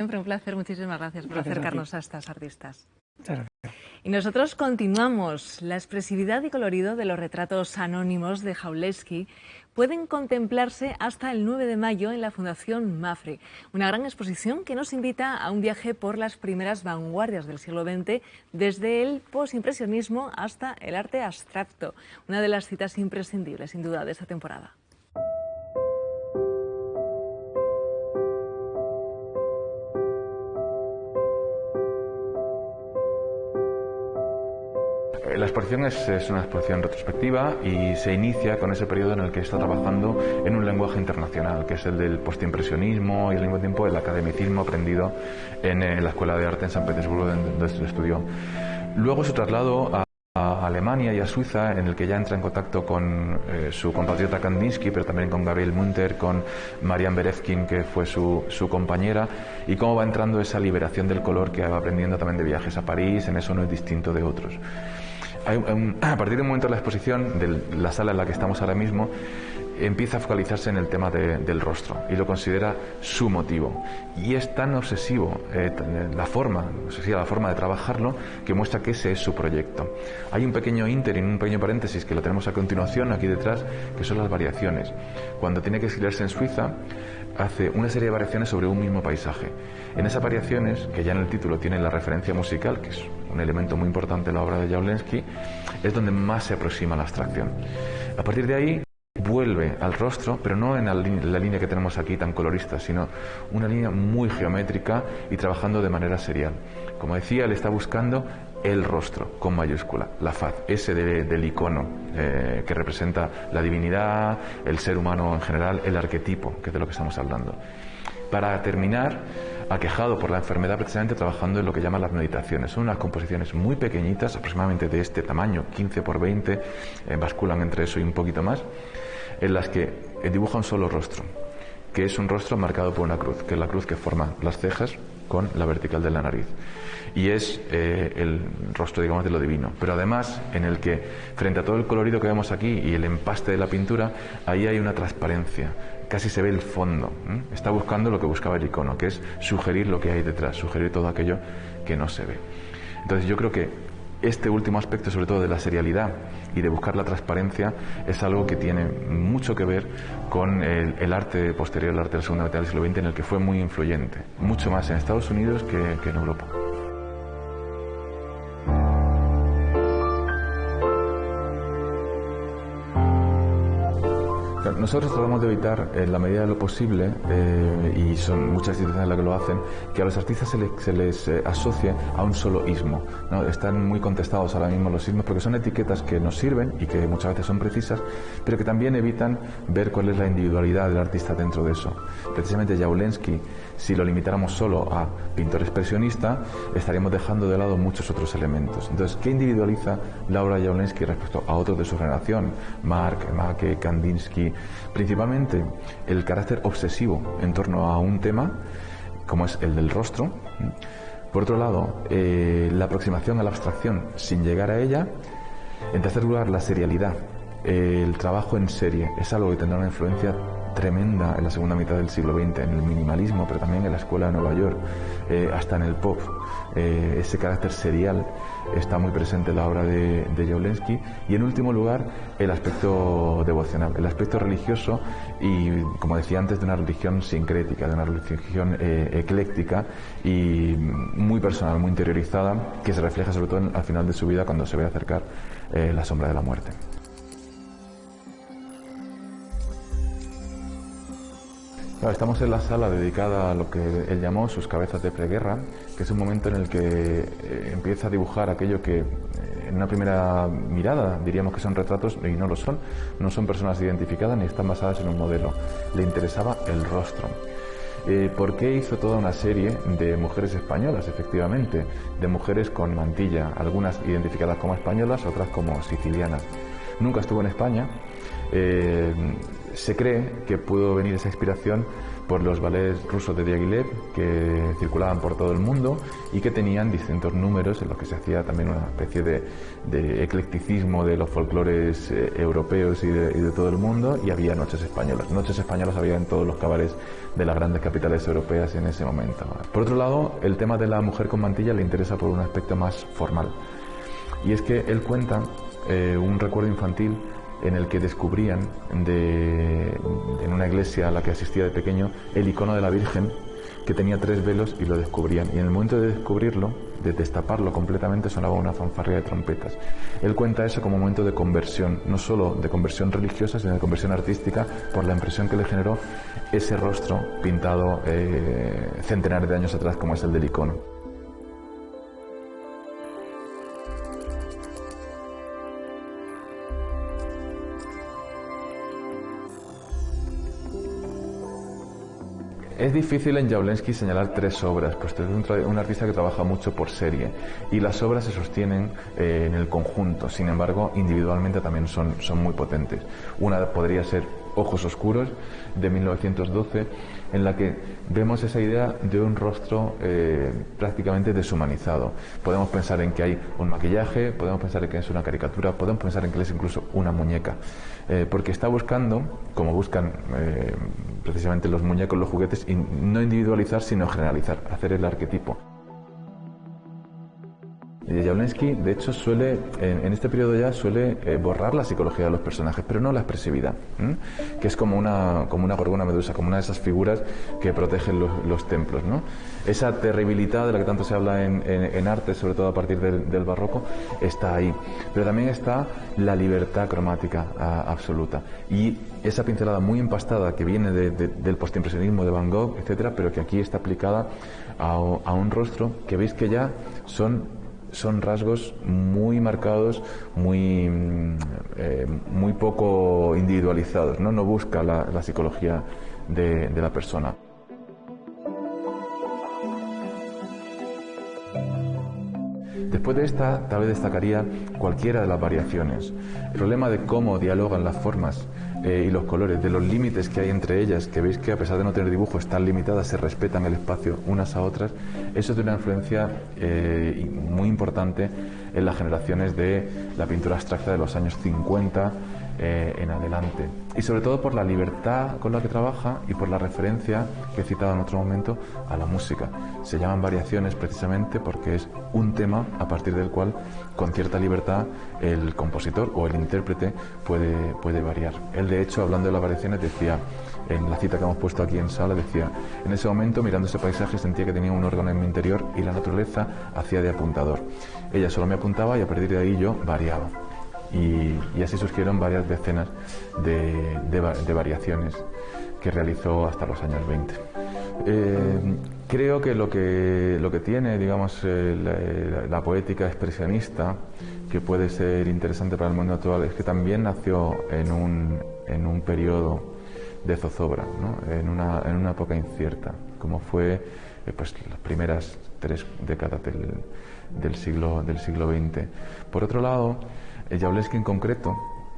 Siempre un placer, muchísimas gracias por acercarnos a estas artistas. Muchas gracias. Y nosotros continuamos. La expresividad y colorido de los retratos anónimos de Jauregui pueden contemplarse hasta el 9 de mayo en la Fundación Mapfre, una gran exposición que nos invita a un viaje por las primeras vanguardias del siglo XX, desde el postimpresionismo hasta el arte abstracto, una de las citas imprescindibles, sin duda, de esta temporada. La exposición es una exposición retrospectiva y se inicia con ese periodo en el que está trabajando en un lenguaje internacional, que es el del postimpresionismo y al mismo tiempo el academicismo aprendido en la Escuela de Arte en San Petersburgo, donde se estudió. Luego su traslado a Alemania y a Suiza, en el que ya entra en contacto con su compatriota Kandinsky, pero también con Gabriel Munter, con Marianne Berezkin, que fue su compañera, y cómo va entrando esa liberación del color que va aprendiendo también de viajes a París. En eso no es distinto de otros. A partir de un momento de la exposición, de la sala en la que estamos ahora mismo, empieza a focalizarse en el tema del rostro y lo considera su motivo. Y es tan obsesivo la forma de trabajarlo, que muestra que ese es su proyecto. Hay un pequeño ínterin, un pequeño paréntesis que lo tenemos a continuación, aquí detrás, que son las variaciones. Cuando tiene que exiliarse en Suiza, hace una serie de variaciones sobre un mismo paisaje. En esas variaciones, que ya en el título tienen la referencia musical, que es un elemento muy importante en la obra de Jauregui, es donde más se aproxima a la abstracción. A partir de ahí vuelve al rostro, pero no en la línea que tenemos aquí tan colorista, sino una línea muy geométrica y trabajando de manera serial. Como decía, él está buscando el rostro con mayúscula, la faz, ese del icono que representa la divinidad, el ser humano en general, el arquetipo, que es de lo que estamos hablando. Para terminar, aquejado por la enfermedad, precisamente trabajando en lo que llaman las meditaciones. Son unas composiciones muy pequeñitas, aproximadamente de este tamaño, 15 por 20, basculan entre eso y un poquito más, en las que dibuja un solo rostro, que es un rostro marcado por una cruz, que es la cruz que forma las cejas con la vertical de la nariz. Y es el rostro, digamos, de lo divino. Pero además, en el que, frente a todo el colorido que vemos aquí y el empaste de la pintura, ahí hay una transparencia. Casi se ve el fondo. Está buscando lo que buscaba el icono, que es sugerir lo que hay detrás, sugerir todo aquello que no se ve. Entonces yo creo que este último aspecto, sobre todo de la serialidad y de buscar la transparencia, es algo que tiene mucho que ver con el arte posterior, el arte de la segunda mitad del siglo XX, en el que fue muy influyente, mucho más en Estados Unidos que en Europa. Nosotros tratamos de evitar, en la medida de lo posible, y son muchas instituciones las que lo hacen, que a los artistas se les asocie a un solo ismo, ¿no? Están muy contestados ahora mismo los ismos porque son etiquetas que nos sirven y que muchas veces son precisas, pero que también evitan ver cuál es la individualidad del artista dentro de eso. Precisamente Jauregui, si lo limitáramos solo a pintor expresionista, estaríamos dejando de lado muchos otros elementos. Entonces, ¿qué individualiza la obra de Jauregui respecto a otros de su generación? Marc, Macke, Kandinsky. Principalmente el carácter obsesivo en torno a un tema, como es el del rostro. Por otro lado, la aproximación a la abstracción sin llegar a ella. En tercer lugar, la serialidad, el trabajo en serie. Es algo que tendrá una influencia tremenda en la segunda mitad del siglo XX, en el minimalismo, pero también en la escuela de Nueva York, hasta en el pop. Ese carácter serial está muy presente en la obra de Jauregui. Y en último lugar, el aspecto devocional, el aspecto religioso y, como decía antes, de una religión sincrética, de una religión ecléctica y muy personal, muy interiorizada, que se refleja sobre todo al final de su vida, cuando se ve acercar la sombra de la muerte. Claro, estamos en la sala dedicada a lo que él llamó sus cabezas de preguerra, que es un momento en el que empieza a dibujar aquello que en una primera mirada diríamos que son retratos, y no lo son. No son personas identificadas ni están basadas en un modelo. Le interesaba el rostro. ¿Por qué hizo toda una serie de mujeres españolas, efectivamente? De mujeres con mantilla, algunas identificadas como españolas, otras como sicilianas. Nunca estuvo en España. Se cree que pudo venir esa inspiración por los ballets rusos de Diaghilev, que circulaban por todo el mundo y que tenían distintos números en los que se hacía también una especie de eclecticismo de los folclores europeos y de todo el mundo, y había noches españolas. Noches españolas había en todos los cabarets de las grandes capitales europeas en ese momento. Por otro lado, el tema de la mujer con mantilla le interesa por un aspecto más formal, y es que él cuenta un recuerdo infantil en el que descubrían en una iglesia a la que asistía de pequeño el icono de la Virgen, que tenía 3 velos, y lo descubrían, y en el momento de descubrirlo, de destaparlo completamente, sonaba una fanfarria de trompetas. Él cuenta eso como un momento de conversión, no solo de conversión religiosa, sino de conversión artística, por la impresión que le generó ese rostro pintado centenares de años atrás, como es el del icono. Es difícil en Jawlensky señalar 3 obras, puesto que es un artista que trabaja mucho por serie, y las obras se sostienen en el conjunto. Sin embargo, individualmente también son muy potentes. Una podría ser Ojos Oscuros, de 1912, en la que vemos esa idea de un rostro prácticamente deshumanizado. Podemos pensar en que hay un maquillaje, podemos pensar en que es una caricatura, podemos pensar en que es incluso una muñeca, porque está buscando, como buscan precisamente los muñecos, los juguetes, y no individualizar sino generalizar, hacer el arquetipo. Jawlensky, de hecho, en este periodo ya suele borrar la psicología de los personajes, pero no la expresividad, que es como una gorgona medusa, como una de esas figuras que protegen los templos, ¿no? Esa terribilidad de la que tanto se habla en arte, sobre todo a partir del barroco, está ahí. Pero también está la libertad cromática absoluta. Y esa pincelada muy empastada que viene del postimpresionismo de Van Gogh, etcétera, pero que aquí está aplicada a un rostro que veis que ya son rasgos muy marcados, muy poco individualizados, ¿no? No busca la psicología de la persona. Después de esta, tal vez destacaría cualquiera de las variaciones. El problema de cómo dialogan las formas y los colores, de los límites que hay entre ellas, que veis que a pesar de no tener dibujo están limitadas, se respetan el espacio unas a otras, eso tiene una influencia muy importante en las generaciones de la pintura abstracta de los años 50 en adelante. Y sobre todo por la libertad con la que trabaja y por la referencia que he citado en otro momento a la música. Se llaman variaciones precisamente porque es un tema a partir del cual, con cierta libertad, el compositor o el intérprete puede variar. Él, de hecho, hablando de las variaciones, decía, en la cita que hemos puesto aquí en sala, decía: en ese momento, mirando ese paisaje, sentía que tenía un órgano en mi interior y la naturaleza hacía de apuntador. Ella solo me apuntaba y a partir de ahí yo variaba. Y así surgieron varias decenas de variaciones que realizó hasta los años 20. Creo que lo que tiene, digamos, la poética expresionista, que puede ser interesante para el mundo actual, es que también nació en un periodo de zozobra, ¿no? en una época incierta, como fue pues las primeras 3 décadas del siglo XX. Por otro lado, Jawlensky en concreto,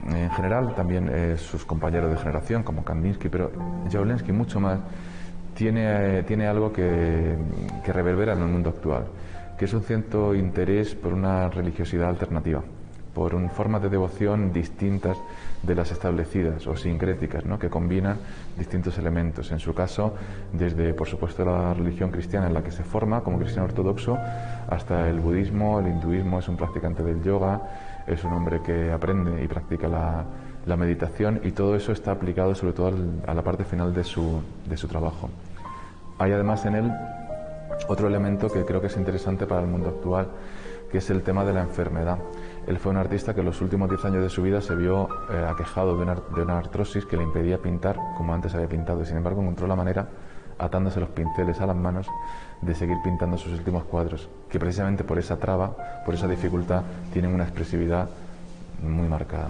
en general también sus compañeros de generación como Kandinsky, pero Jawlensky mucho más, tiene algo que reverbera en el mundo actual, que es un cierto interés por una religiosidad alternativa, por formas de devoción distintas de las establecidas o sincréticas, ¿no? Que combinan distintos elementos. En su caso, desde, por supuesto, la religión cristiana en la que se forma como cristiano ortodoxo, hasta el budismo, el hinduismo, es un practicante del yoga, es un hombre que aprende y practica la meditación, y todo eso está aplicado sobre todo a la parte final de su trabajo. Hay además en él otro elemento que creo que es interesante para el mundo actual, que es el tema de la enfermedad. Él fue un artista que en los últimos 10 años de su vida se vio aquejado de una artrosis que le impedía pintar como antes había pintado, y sin embargo encontró la manera, atándose los pinceles a las manos, de seguir pintando sus últimos cuadros, que precisamente por esa traba, por esa dificultad, tienen una expresividad muy marcada.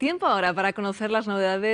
Tiempo ahora para conocer las novedades